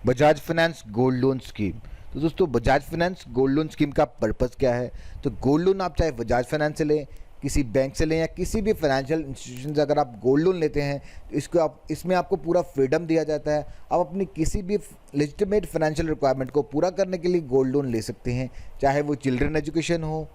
Bajaj finance gold loan scheme. तो दोस्तों, Bajaj finance gold loan scheme का पर्पस क्या है? तो गोल्ड लोन आप चाहे बजाज फाइनेंस से लें, किसी बैंक से लें या किसी भी फाइनेंशियल इंस्टीट्यूशन से अगर आप गोल्ड लोन लेते हैं तो इसमें आपको पूरा फ्रीडम दिया जाता है। आप अपनी किसी भी लेजिटिमेट फाइनेंशियल रिक्वायरमेंट को पूरा करने के लिए गोल्ड लोन ले सकते हैं, चाहे वो चिल्ड्रन एजुकेशन हो,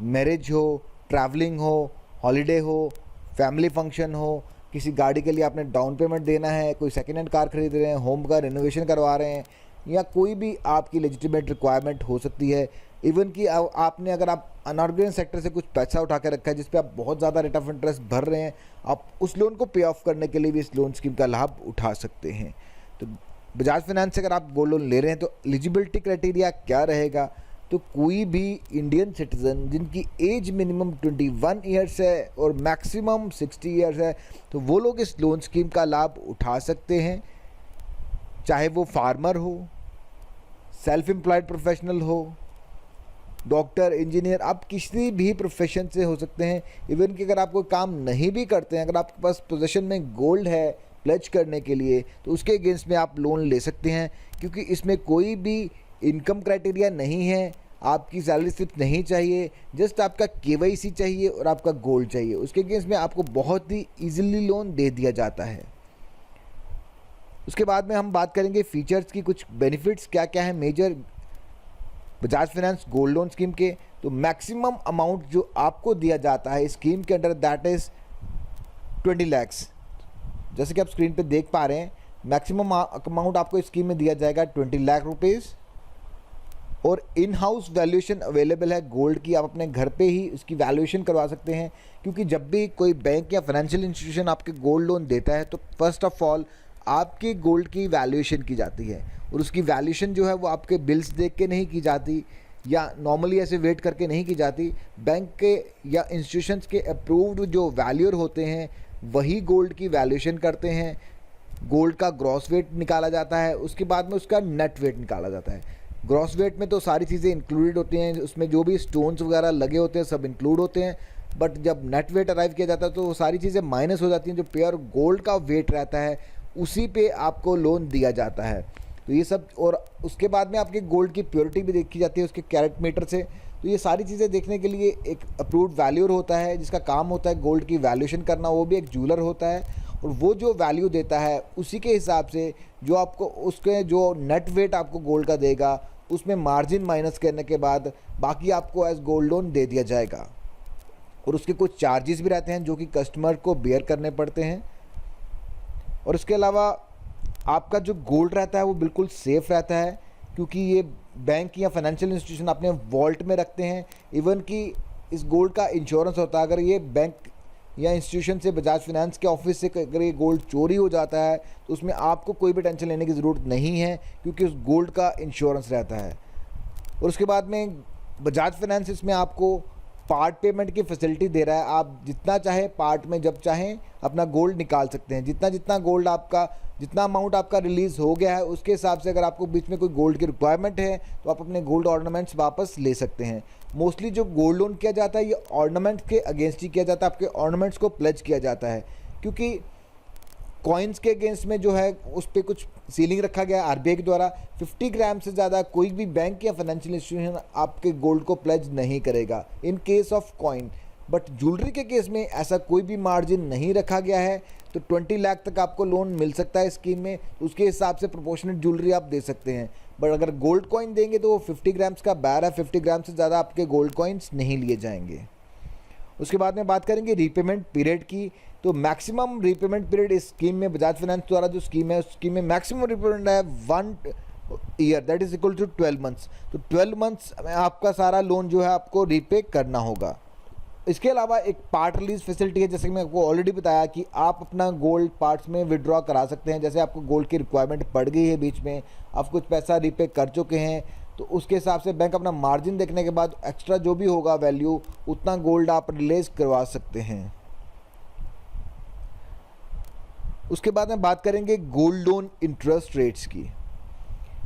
मैरिज हो, ट्रैवलिंग हो, हॉलीडे हो, फैमिली फंक्शन हो, किसी गाड़ी के लिए आपने डाउन पेमेंट देना है, कोई सेकेंड हैंड कार खरीद रहे हैं, होम का रिनोवेशन करवा रहे हैं, या कोई भी आपकी लेजिटिमेट रिक्वायरमेंट हो सकती है। इवन कि आपने अगर आप अनऑर्गेनाइज सेक्टर से कुछ पैसा उठा के रखा है जिस पे आप बहुत ज़्यादा रेट ऑफ इंटरेस्ट भर रहे हैं, आप उस लोन को पे ऑफ करने के लिए भी इस लोन स्कीम का लाभ उठा सकते हैं। तो बजाज फाइनेंस से अगर आप गोल्ड लोन ले रहे हैं तो एलिजिबिलिटी क्राइटेरिया क्या रहेगा? तो कोई भी इंडियन सिटीज़न जिनकी एज मिनिमम 21 ईयर्स है और मैक्सिमम 60 ईयर्स है, तो वो लोग इस लोन स्कीम का लाभ उठा सकते हैं। चाहे वो फार्मर हो, सेल्फ एम्प्लॉयड प्रोफेशनल हो, डॉक्टर, इंजीनियर, आप किसी भी प्रोफेशन से हो सकते हैं। इवन कि अगर आप कोई काम नहीं भी करते हैं, अगर आपके पास पोजीशन में गोल्ड है प्लेज करने के लिए, तो उसके अगेंस्ट में आप लोन ले सकते हैं, क्योंकि इसमें कोई भी इनकम क्राइटेरिया नहीं है, आपकी सैलरी स्लिप नहीं चाहिए, जस्ट आपका केवाईसी चाहिए और आपका गोल्ड चाहिए। उसके अगेंस्ट में आपको बहुत ही ईजिली लोन दे दिया जाता है। उसके बाद में हम बात करेंगे फीचर्स की, कुछ बेनिफिट्स क्या क्या है major Bajaj finance gold loan scheme के। तो मैक्सिमम अमाउंट जो आपको दिया जाता है स्कीम के अंडर, दैट इज़ 20 लैक्स। जैसे कि आप स्क्रीन पे देख पा रहे हैं, मैक्सिमम अमाउंट आपको स्कीम में दिया जाएगा 20 लाख रुपीज़। और इन हाउस वैल्यूएशन अवेलेबल है गोल्ड की, आप अपने घर पे ही उसकी वैल्यूएशन करवा सकते हैं। क्योंकि जब भी कोई बैंक या फाइनेंशियल इंस्टीट्यूशन आपके गोल्ड लोन देता है तो फर्स्ट ऑफ ऑल आपके गोल्ड की वैल्यूएशन की जाती है, और उसकी वैल्यूएशन जो है वो आपके बिल्स देख के नहीं की जाती या नॉर्मली ऐसे वेट करके नहीं की जाती। बैंक के या इंस्टीट्यूशंस के अप्रूव्ड जो वैल्यूअर होते हैं वही गोल्ड की वैल्यूएशन करते हैं। गोल्ड का ग्रॉस वेट निकाला जाता है, उसके बाद में उसका नेट वेट निकाला जाता है। ग्रॉस वेट में तो सारी चीज़ें इंक्लूडेड होती हैं, उसमें जो भी स्टोन्स वगैरह लगे होते हैं सब इंक्लूड होते हैं। बट जब नेट वेट अराइव किया जाता है तो वो सारी चीज़ें माइनस हो जाती हैं। जो प्योर गोल्ड का वेट रहता है उसी पे आपको लोन दिया जाता है। तो ये सब, और उसके बाद में आपके गोल्ड की प्योरिटी भी देखी जाती है उसके कैरेट मीटर से। तो ये सारी चीज़ें देखने के लिए एक अप्रूव्ड वैल्यूअर होता है जिसका काम होता है गोल्ड की वैल्यूएशन करना, वो भी एक ज्वेलर होता है। और वो जो वैल्यू देता है उसी के हिसाब से जो आपको उसके जो नेट वेट आपको गोल्ड का देगा उसमें मार्जिन माइनस करने के बाद बाकी आपको एज गोल्ड लोन दे दिया जाएगा। और उसके कुछ चार्जेस भी रहते हैं जो कि कस्टमर को बेयर करने पड़ते हैं। और इसके अलावा आपका जो गोल्ड रहता है वो बिल्कुल सेफ़ रहता है, क्योंकि ये बैंक या फाइनेंशियल इंस्टीट्यूशन अपने वॉल्ट में रखते हैं। इवन कि इस गोल्ड का इंश्योरेंस होता है, अगर ये बैंक या इंस्टीट्यूशन से, बजाज फाइनेंस के ऑफिस से अगर ये गोल्ड चोरी हो जाता है तो उसमें आपको कोई भी टेंशन लेने की ज़रूरत नहीं है, क्योंकि उस गोल्ड का इंश्योरेंस रहता है। और उसके बाद में बजाज फाइनेंस इसमें आपको पार्ट पेमेंट की फैसिलिटी दे रहा है। आप जितना चाहे पार्ट में जब चाहें अपना गोल्ड निकाल सकते हैं। जितना जितना गोल्ड आपका, जितना अमाउंट आपका रिलीज़ हो गया है उसके हिसाब से अगर आपको बीच में कोई गोल्ड की रिक्वायरमेंट है तो आप अपने गोल्ड ऑर्नामेंट्स वापस ले सकते हैं। मोस्टली जो गोल्ड लोन किया जाता है ये ऑर्नामेंट्स के अगेंस्ट ही किया जाता है, आपके ऑर्नामेंट्स को प्लेज किया जाता है। क्योंकि कॉइन्स के अगेंस्ट में जो है उस पर कुछ सीलिंग रखा गया आरबीआई के द्वारा, 50 ग्राम से ज़्यादा कोई भी बैंक या फाइनेंशियल इंस्टीट्यूशन आपके गोल्ड को प्लेज नहीं करेगा in case of coin. But jewellery के केस में ऐसा कोई भी मार्जिन नहीं रखा गया है, तो 20 लाख तक आपको लोन मिल सकता है स्कीम में। उसके हिसाब से प्रोपोर्शनेट ज्वेलरी आप दे सकते हैं। बट अगर गोल्ड कॉइन देंगे तो वो 50 ग्राम्स का बैर है, 50 ग्राम से ज़्यादा आपके गोल्ड कॉइन्स नहीं लिए जाएंगे। उसके बाद में बात करेंगे रीपेमेंट पीरियड की। तो मैक्सिमम रीपेमेंट पीरियड इस स्कीम में, बजाज फाइनेंस द्वारा जो स्कीम है उस स्कीम में मैक्सिमम रीपेमेंट है 1 year, that is equal to 12 months. तो 12 मंथ्स में आपका सारा लोन जो है आपको रीपे करना होगा। इसके अलावा एक पार्ट रिलीज फैसिलिटी है, जैसे कि मैं आपको ऑलरेडी बताया कि आप अपना गोल्ड पार्ट्स में विड्रॉ करा सकते हैं। जैसे आपको गोल्ड की रिक्वायरमेंट पड़ गई है, बीच में आप कुछ पैसा रीपे कर चुके हैं, तो उसके हिसाब से बैंक अपना मार्जिन देखने के बाद एक्स्ट्रा जो भी होगा वैल्यू उतना गोल्ड आप रिलीज करवा सकते हैं। उसके बाद में बात करेंगे गोल्ड लोन इंटरेस्ट रेट्स की।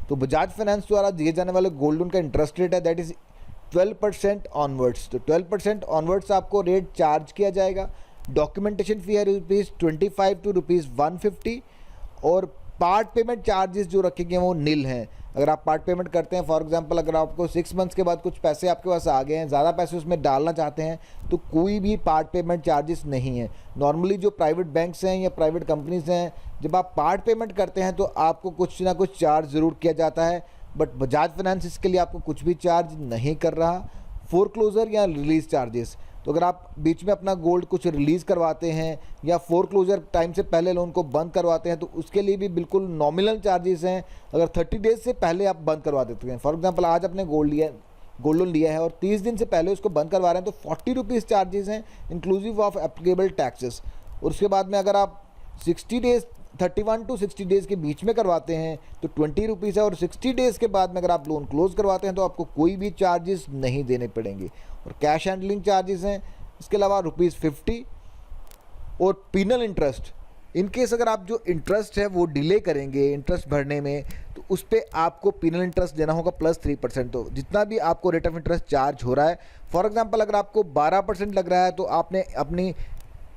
तो बजाज फाइनेंस द्वारा दिए जाने वाले गोल्ड लोन का इंटरेस्ट रेट है दैट इज 12% ऑनवर्ड्स। तो 12% ऑनवर्ड्स आपको रेट चार्ज किया जाएगा। डॉक्यूमेंटेशन फी है ₹25 टू ₹150 और पार्ट पेमेंट चार्जेस जो रखे गए हैं वो नील हैं। अगर आप पार्ट पेमेंट करते हैं, फॉर एग्जांपल अगर आपको 6 मंथ्स के बाद कुछ पैसे आपके पास आ गए हैं, ज़्यादा पैसे उसमें डालना चाहते हैं, तो कोई भी पार्ट पेमेंट चार्जेस नहीं है। नॉर्मली जो प्राइवेट बैंक्स हैं या प्राइवेट कंपनीज हैं, जब आप पार्ट पेमेंट करते हैं तो आपको कुछ ना कुछ चार्ज ज़रूर किया जाता है, बट बजाज फाइनेंस इसके लिए आपको कुछ भी चार्ज नहीं कर रहा। फोरक्लोजर या रिलीज़ चार्जेस, तो अगर आप बीच में अपना गोल्ड कुछ रिलीज़ करवाते हैं या फोरक्लोजर टाइम से पहले लोन को बंद करवाते हैं, तो उसके लिए भी बिल्कुल नॉमिनल चार्जेस हैं। अगर 30 डेज से पहले आप बंद करवा देते हैं, फॉर एग्जांपल आज आपने गोल्ड लोन लिया है और 30 दिन से पहले उसको बंद करवा रहे हैं, तो 40 रुपीज़ चार्जेस हैं इंक्लूसिव ऑफ एप्लीकेबल टैक्सेस। और उसके बाद में अगर आप 60 डेज 31 टू 60 डेज़ के बीच में करवाते हैं तो 20 रुपीज़ है, और 60 डेज़ के बाद में अगर आप लोन क्लोज करवाते हैं तो आपको कोई भी चार्जेस नहीं देने पड़ेंगे। और कैश हैंडलिंग चार्जेस हैं, इसके अलावा ₹50 और पिनल इंटरेस्ट। इनकेस अगर आप जो इंटरेस्ट है वो डिले करेंगे इंटरेस्ट भरने में, तो उस पर आपको पिनल इंटरेस्ट देना होगा +3%। तो जितना भी आपको रेट ऑफ इंटरेस्ट चार्ज हो रहा है, फॉर एग्जांपल अगर आपको 12% लग रहा है तो आपने अपनी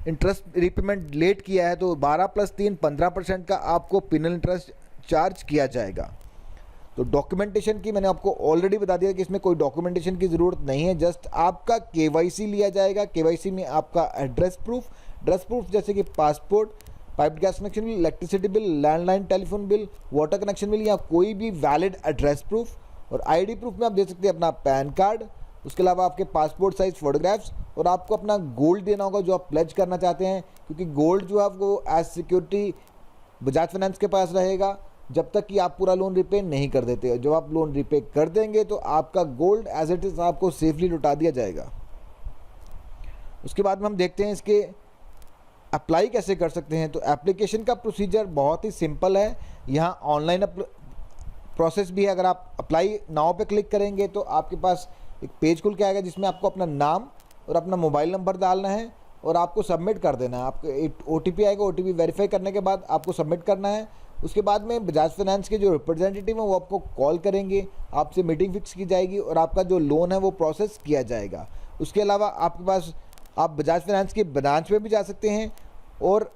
इंटरेस्ट रीपेमेंट लेट किया है, तो 12 + 3 15% का आपको पिनल इंटरेस्ट चार्ज किया जाएगा। तो डॉक्यूमेंटेशन की मैंने आपको ऑलरेडी बता दिया कि इसमें कोई डॉक्यूमेंटेशन की ज़रूरत नहीं है, जस्ट आपका KYC लिया जाएगा। KYC में आपका ड्रेस प्रूफ जैसे कि passport, pipe gas connection bill, electricity bill, landline telephone bill, water connection bill या कोई भी वैलिड एड्रेस प्रूफ। और ID प्रूफ में आप दे सकते हैं अपना पैन कार्ड, उसके अलावा आपके पासपोर्ट साइज फोटोग्राफ्स, और आपको अपना गोल्ड देना होगा जो आप प्लेज करना चाहते हैं, क्योंकि गोल्ड जो है वो एज सिक्योरिटी बजाज फाइनेंस के पास रहेगा जब तक कि आप पूरा लोन रिपे नहीं कर देते। जब आप लोन रिपे कर देंगे तो आपका गोल्ड एज इट इज़ आपको सेफली लौटा दिया जाएगा। उसके बाद में हम देखते हैं इसके अप्लाई कैसे कर सकते हैं। तो एप्लीकेशन का प्रोसीजर बहुत ही सिंपल है। यहाँ ऑनलाइन प्रोसेस भी है। अगर आप अप्लाई नाउ पे क्लिक करेंगे तो आपके पास एक पेज खुल के आएगा जिसमें आपको अपना नाम और अपना मोबाइल नंबर डालना है और आपको सबमिट कर देना है। आपको एक OTP आएगा, OTP वेरीफाई करने के बाद आपको सबमिट करना है। उसके बाद में बजाज फाइनेंस के जो रिप्रेजेंटेटिव हैं वो आपको कॉल करेंगे, आपसे मीटिंग फिक्स की जाएगी और आपका जो लोन है वो प्रोसेस किया जाएगा। उसके अलावा आपके पास आप बजाज फाइनेंस के ब्रांच में भी जा सकते हैं और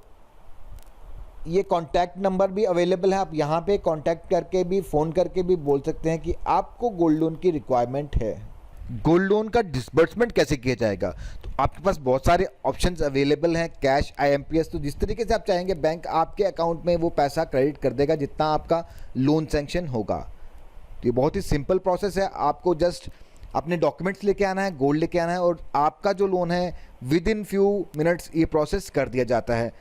ये कॉन्टैक्ट नंबर भी अवेलेबल है। आप यहाँ पे कॉन्टैक्ट करके भी, फ़ोन करके भी बोल सकते हैं कि आपको गोल्ड लोन की रिक्वायरमेंट है। गोल्ड लोन का डिसबर्समेंट कैसे किया जाएगा, तो आपके पास बहुत सारे ऑप्शंस अवेलेबल हैं। कैश, IMPS, तो जिस तरीके से आप चाहेंगे बैंक आपके अकाउंट में वो पैसा क्रेडिट कर देगा जितना आपका लोन सैंक्शन होगा। तो ये बहुत ही सिंपल प्रोसेस है। आपको जस्ट अपने डॉक्यूमेंट्स लेके आना है, गोल्ड लेके आना है और आपका जो लोन है विद इन फ्यू मिनट्स ये प्रोसेस कर दिया जाता है।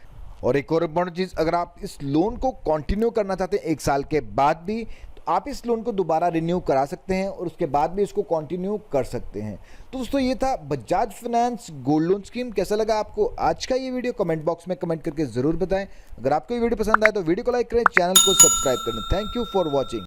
और एक और इम्पॉर्टेंट चीज़, अगर आप इस लोन को कंटिन्यू करना चाहते हैं 1 साल के बाद भी, आप इस लोन को दोबारा रिन्यू करा सकते हैं और उसके बाद भी इसको कंटिन्यू कर सकते हैं। तो दोस्तों ये था Bajaj finance gold loan scheme. कैसा लगा आपको आज का ये वीडियो, कमेंट बॉक्स में कमेंट करके ज़रूर बताएं। अगर आपको ये वीडियो पसंद आए तो वीडियो को लाइक करें, चैनल को सब्सक्राइब करें। Thank you for watching.